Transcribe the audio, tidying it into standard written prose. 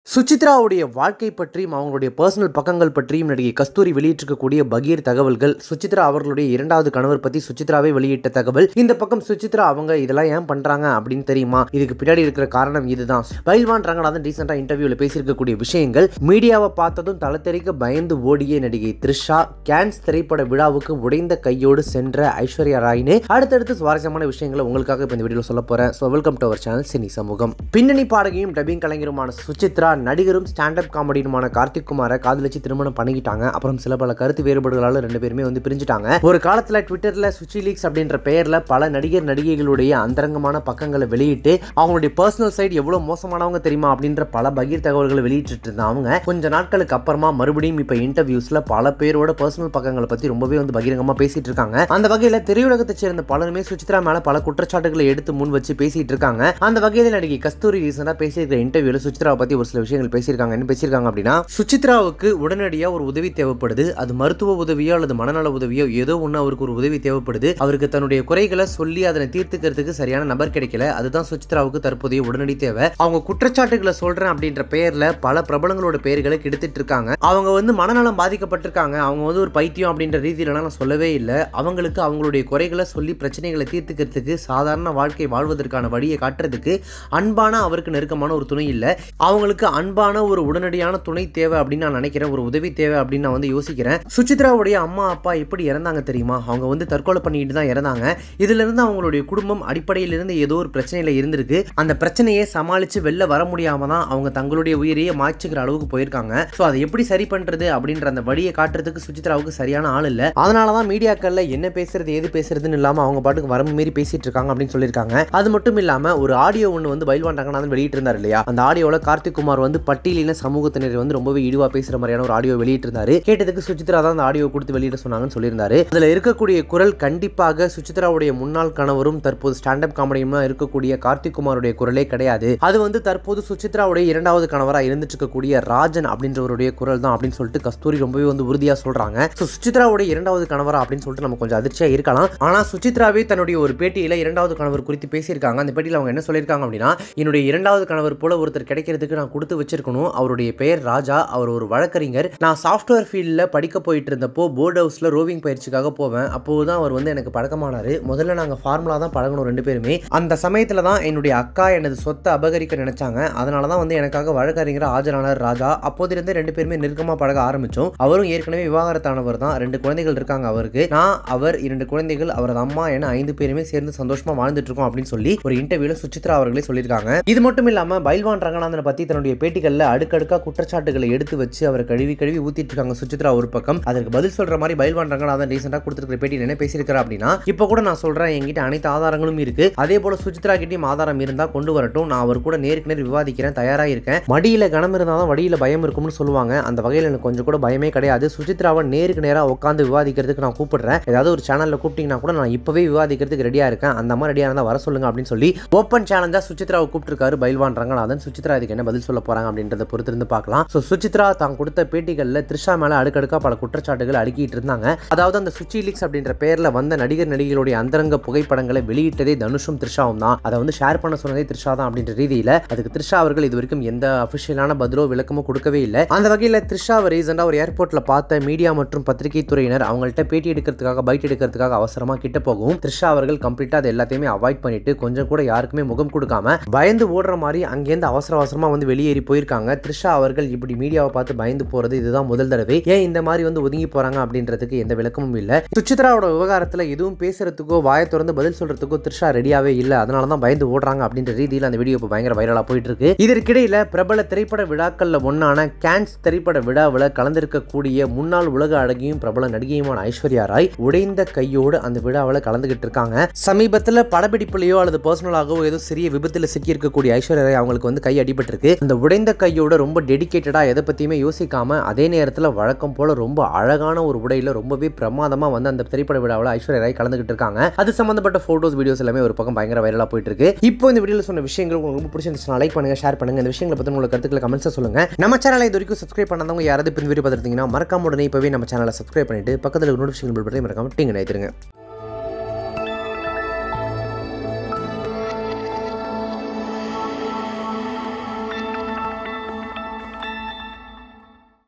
சுசித்ராவுடைய வாழ்க்கை பற்றியும் அவங்களுடைய பர்சனல் பக்கங்கள் பற்றியும் நடிகை கஸ்தூரி வெளியிட்டிருக்கக்கூடிய பகீர் தகவல்கள். சுசித்ரா அவர்களுடைய இரண்டாவது கணவர் பற்றி சுசித்ராவே வெளியிட்ட தகவல். இந்த பக்கம் சுசித்ரா அவங்க இதெல்லாம் ஏன் பண்றாங்க அப்படின்னு தெரியுமா? இதுக்கு பின்னாடி இருக்கிற காரணம் இதுதான். பயில்வான் ரங்கநாதன் ரீசெண்டா இன்டர்வியூல பேசியிருக்கக்கூடிய விஷயங்கள். மீடியாவை பார்த்ததும் தளத்தெறிக்க பயந்து ஓடிய நடிகை த்ரிஷா, கேன்ஸ் திரைப்பட விழாவுக்கு உடைந்த கையோடு சென்ற ஐஸ்வர்யா ராய்னு அடுத்தடுத்து சுவாரஸ்யமான விஷயங்களை உங்களுக்காக இந்த வீடியோல சொல்ல போறேன். So welcome to our channel cine Samugam. பின்னணி பாடகியும் டப்பிங் கலைஞருமான சுசித்ரா நடிகரும் ஸ்டாண்டப் காமெடியுமான கார்த்திக் குமாரை காதலிச்சு திருமணம் பண்ணிக்கிட்டாங்க. அப்புறம் சில பல கருத்து வேறுபாடுகளால் ரெண்டு பேருமே பிரிஞ்சுட்டாங்க. ஒரு காலத்துல ட்விட்டர்ல சுச்சி லீக்ஸ் அப்படின்ற பெயர்ல பல நடிகர் நடிகைகளுடைய அந்தரங்கமான பக்கங்களை வெளியிட்டு அவங்களுடைய பர்சனல் சைடு எவ்வளவு மோசமானவங்க தெரியுமா அப்படின்ற பல பகீர் தகவல்களை வெளியிட்டு இருந்தாங்க. கொஞ்ச நாட்களுக்கு அப்புறமா மறுபடியும் இப்ப இன்டர்வியூஸ்ல பல பேரோட பர்சனல் பக்கங்களை பத்தி ரொம்பவே பகிரங்கமா பேசிட்டு இருக்காங்க. அந்த வகையில திரையுலகத்தை சேர்ந்த பலருமே சுசித்ரா மேல பல குற்றச்சாட்டுகளை எடுத்து முன் வச்சு பேசிட்டு இருக்காங்க. அந்த வகையில நடிகை கஸ்தூரி ரீசெண்டா பேசியிருக்கிற இன்டர்வியூல சுசித்ரா பத்தி ஒரு சில விஷயங்கள் பேசியிருக்காங்க. என்ன பேசியிருக்காங்க அப்படின்னா, சுசித்ராவுக்கு உடனடியா ஒரு உதவி தேவைப்படுது. அது மருத்துவ உதவியோ அல்லது மனநல உதவியோ ஏதோ ஒன்று அவருக்கு ஒரு உதவி தேவைப்படுது. அவருக்கு தன்னுடைய குறைகளை சொல்லி அதனை தீர்த்துக்கிறதுக்கு சரியான நபர் கிடைக்கல. அதுதான் சுசித்ராவுக்கு தற்போதைய உடனடி தேவை. அவங்க குற்றச்சாட்டுகளை சொல்றேன் அப்படின்ற பெயர்ல பல பிரபலங்களோட பெயர்களை கெடுத்துட்டு இருக்காங்க. அவங்க மனநலம் பாதிக்கப்பட்டிருக்காங்க. அவங்க ஒரு பைத்தியம் அப்படின்ற ரீதியில நான் சொல்லவே இல்லை. அவங்களுக்கு அவங்களுடைய குறைகளை சொல்லி பிரச்சனைகளை தீர்த்துக்கிறதுக்கு, சாதாரண வாழ்க்கை வாழ்வதற்கான வழியை காட்டுறதுக்கு அன்பான அவருக்கு நெருக்கமான ஒரு துணை இல்லை. அவங்களுக்கு அன்பான ஒரு உடனடியான துணை தேவை அப்படின்னு நான் நினைக்கிறேன். ஒரு உதவி தேவை அப்படின்னு நான் யோசிக்கிறேன். சுசித்ராவுடைய அம்மா அப்பா எப்படி இறந்தாங்க தெரியுமா? அவங்க தற்கொலை பண்ணிட்டு தான் இறந்தாங்க. இதுல இருந்து அவங்களுடைய குடும்பம் அடிப்படையில் இருந்து ஏதோ ஒரு பிரச்சனையில இருந்திருக்கு. அந்த பிரச்சனையை சமாளிச்சு வெளில வர முடியாம தான் அவங்க தங்களுடைய உயிரையே மாய்ச்சிக்கிற அளவுக்கு போயிருக்காங்க. ஸோ அதை எப்படி சரி பண்றது அப்படின்ற அந்த வழியை காட்டுறதுக்கு சுசித்ராவுக்கு சரியான ஆள் இல்லை. அதனாலதான் மீடியாக்கள்ல என்ன பேசுறது ஏது பேசுறதுன்னு இல்லாம அவங்க பாட்டுக்கு வரம்பு மீறி பேசிட்டு இருக்காங்க அப்படின்னு சொல்லியிருக்காங்க. அது மட்டும் இல்லாம ஒரு ஆடியோ ஒன்று பயில்வான் ரங்கநாதன் வெளியிட்டு இருந்தார் இல்லையா? அந்த ஆடியோல கார்த்திக் குமார் பட்டியலின சமூகத்தினர் ரொம்பவே இழிவா பேசுற மாதிரியான ஒரு ஆடியோ வெளியிட்டு இருந்தாரு. கேட்டதுக்கு சுசித்ரா தான் அந்த ஆடியோ கொடுத்து வெளியிட சொன்னாங்கன்னு சொல்லியிருந்தாரு. அதுல இருக்கக்கூடிய குரல் கண்டிப்பாக சுசித்ராவுடைய முன்னாள் கணவரும் தற்போது ஸ்டாண்டப் காமெடியுமா இருக்கக்கூடிய கார்த்திக் குமாருடைய குரலே கிடையாது. அது தற்போது சுசித்ராவுடைய இரண்டாவது கணவரா இருந்துட்டு இருக்கக்கூடிய ராஜன் அப்படின்றவருடைய குரல் தான் அப்படின்னு சொல்லிட்டு கஸ்தூரி ரொம்பவே உறுதியா சொல்றாங்க. சுசித்ராவுடைய இரண்டாவது கணவரா அப்படின்னு சொல்லிட்டு நம்ம கொஞ்சம் அதிர்ச்சியா இருக்கலாம். ஆனா சுசித்ராவே தன்னுடைய ஒரு பேட்டியில இரண்டாவது கணவர் குறித்து பேசியிருக்காங்க. அந்த பேட்டியில அவங்க என்ன சொல்லியிருக்காங்க அப்படின்னா, என்னுடைய இரண்டாவது கணவர் போல ஒருத்தர் கிடைக்கிறதுக்கு நான் கொடுத்து வச்சிருக்கணும். அவருடைய பெயர் ராஜா. அவர் ஒரு வழக்கறிஞர். நான் சாஃப்ட்வேர் ஃபீல்ட்ல படிக்க போயிட்டு இருந்தப்போ போர்ட் ஹவுஸ்ல ரோவிங் பயிற்சிக்காக போவேன். அப்போதான் அவர் எனக்கு பழக்கமானாரு. முதல்ல நாங்க ஃபார்முலா தான் பழகணும் ரெண்டு பேருமே. அந்த சமயத்துல தான் என்னுடைய அக்கா எனது சொத்தை அபகரிக்க நினைச்சாங்க. அதனாலதான் எனக்காக வழக்கறிஞர் ஆஜரானார் ராஜா. அப்போதிலிருந்து ரெண்டு பேருமே நெருக்கமா பழக ஆரம்பிச்சோம். அவரும் ஏற்கனவே விவாகரத்தானவர் தான். 2 குழந்தைகள் இருக்காங்க அவருக்கு. நான், அவர், 2 குழந்தைகள், அவரது அம்மா என 5 பேருமே சேர்ந்து சந்தோஷமா வாழ்ந்துட்டு இருக்கோம் அப்படின்னு சொல்லி ஒரு இன்டர்வியூல சுசித்ரா அவர்களே சொல்லியிருக்காங்க. இது மட்டும் இல்லாம பயில்வான் ரங்கநாதனை பத்தி தன்னுடைய பேட்டிகள்ல அடுக்கடுக்கா குற்றச்சாட்டுகளை எடுத்து வச்சு அவரை கழுவி ஊத்திட்டு இருக்காங்க சுசித்ரா ஒரு பக்கம். அதற்கு பதில் சொல்ற மாதிரி பயில்வான் ரங்கநாதன் ரீசெண்டா கொடுத்திருக்கிற பேட்டியில் என்ன பேசியிருக்காரு அப்படின்னா, இப்ப கூட நான் சொல்றேன், என்கிட்ட அனைத்து ஆதாரங்களும் இருக்கு. அதே போல சுசித்ரா கிட்டயும் ஆதாரம் இருந்தா கொண்டு வரட்டும். நான் அவர் கூட நேருக்கு நேர் விவாதிக்கிறேன், தயாரா இருக்கேன். மடியில கனம் இருந்தாதான் வடியில பயம் இருக்கும்னு சொல்லுவாங்க. அந்த வகையில் எனக்கு கொஞ்சம் கூட பயமே கிடையாது. சுசித்ராவை நேருக்கு நேரா உட்காந்து விவாதிக்கிறதுக்கு நான் கூப்பிடுறேன். ஏதாவது ஒரு சேனல்ல கூப்பிட்டீங்கன்னா கூட நான் இப்பவே விவாதிக்கிறதுக்கு ரெடியா இருக்கேன். அந்த மாதிரி ரெடியா இருந்தா வர சொல்லுங்க அப்படின்னு சொல்லி ஓப்பன் சேலஞ்சா சுசித்ராவை கூப்பிட்டிருக்காரு பயில்வான் ரங்கநாதன். சுசித்ரா இதுக்கு என்ன பதில் சொல்ல போறாங்க அப்படின்றத பொறுத்திருந்து பார்க்கலாம். சுசித்ரா தான் கொடுத்த பேட்டிகள்ல த்ரிஷா மேல அடுக்கடுக்கா பல குற்றச்சாட்டுகள் அடுக்கிட்டு இருந்தாங்க. அதாவது அந்த சுச்சி லீக்ஸ் அப்படின்ற பெயர்ல வந்த நடிகர் நடிகைகளுடைய அந்தரங்க புகைப்படங்களை வெளியிட்டதே தனுஷும் த்ரிஷாவும் தான். அதை ஷேர் பண்ண சொன்னதே த்ரிஷா தான் அப்படின்ற ரீதியில அதுக்கு த்ரிஷா அவர்கள் இது வரைக்கும் எந்த அபிஷியலான பதிலோ விளக்கமோ கொடுக்கவே இல்லை. அந்த வகையில த்ரிஷாவை ரீசெண்டா ஒரு ஏர்போர்ட்ல பார்த்த மீடியா மற்றும் பத்திரிகை துறையினர் அவங்கள்ட்ட பேட்டி எடுக்கிறதுக்காக பைட் எடுக்கிறதுக்காக அவசரமா கிட்ட போகவும் த்ரிஷா அவர்கள் கம்ப்ளீட்டா அதை எல்லாத்தையுமே அவாய்ட் பண்ணிட்டு கொஞ்சம் கூட யாருக்குமே முகம் கொடுக்காம பயந்து ஓடுற மாதிரி அங்கேருந்து அவசரமா வெளியேறி போயிருக்காங்க. த்ரிஷா அவர்கள் இப்படி மீடியாவை பார்த்து பயந்து போறது இதுதான் முதல் தடவை. ஏன் இந்த மாதிரி ஒதுங்கி போறாங்க அப்படின்றதுக்கு எந்த விளக்கமும் இல்ல. சுசித்ராவோட விவகாரத்துல எதுவும் பேசுறதுக்கோ வாயை திறந்து பதில் சொல்றதுக்கோ த்ரிஷா ரெடியாவே இல்ல. அதனாலதான் பயந்து ஓடுறாங்க அப்படின்ற ரீதியில் அந்த வீடியோ பயங்கர வைரலா போயிட்டு இருக்கு. இதற்கிடையில பிரபல திரைப்பட விழாக்கள்ல ஒன்னான கேன்ஸ் திரைப்பட விழாவில் கலந்திருக்கக்கூடிய முன்னாள் உலக அழகியும் பிரபல நடிகையுமான ஐஸ்வர்யா ராய் உடைந்த கையோடு அந்த விழாவில் கலந்துகிட்டு இருக்காங்க. சமீபத்தில் படப்பிடிப்புலையோ அல்லது பர்சனலாகவோ ஏதோ சிறிய விபத்தில் சிக்கி இருக்கக்கூடிய ஐஸ்வர்யா ராய் அவங்களுக்கு கை அடிபட்டு இருக்கு. அந்த உடைந்த கையோட ரொம்ப டெடிகேட்டடா எதை பத்தியுமே யோசிக்காம அதே நேரத்தில் வழக்கம் போல ரொம்ப அழகான ஒரு உடையில ரொம்பவே பிரமாதமா அந்த திரைப்பட விழாவில் ஐஸ்வர்யா ராய் கலந்துகிட்டு இருக்காங்க. அது சம்பந்தப்பட்ட போட்டோஸ் வீடியோஸ் எல்லாமே ஒரு பக்கம் பயங்கர வைரலா போயிட்டு இருக்கு. இப்போ இந்த வீடியோல சொன்ன விஷயங்கள் உங்களுக்கு ரொம்ப பிடிச்சிருந்துச்சுன்னா லைக் பண்ணுங்க, ஷேர் பண்ணுங்க. இந்த விஷயங்களை பத்தி உங்களுக்கு கருத்துக்களை கமெண்ட்ஸ் சொல்லுங்க. நம்ம சேனலை இது வரைக்கும் சப்ஸ்கிரைப் பண்ணாதவங்க யாராவது இந்த வீடியோ பார்த்துருந்தீங்கன்னா மறக்காம உடனே இப்பவே நம்ம சேனலை சப்ஸ்கிரைப் பண்ணிட்டு பக்கத்துல நோட்டிஃபிகேஷன் பெல் பட்டனை மறக்காம டிங் அடிச்சிருங்க.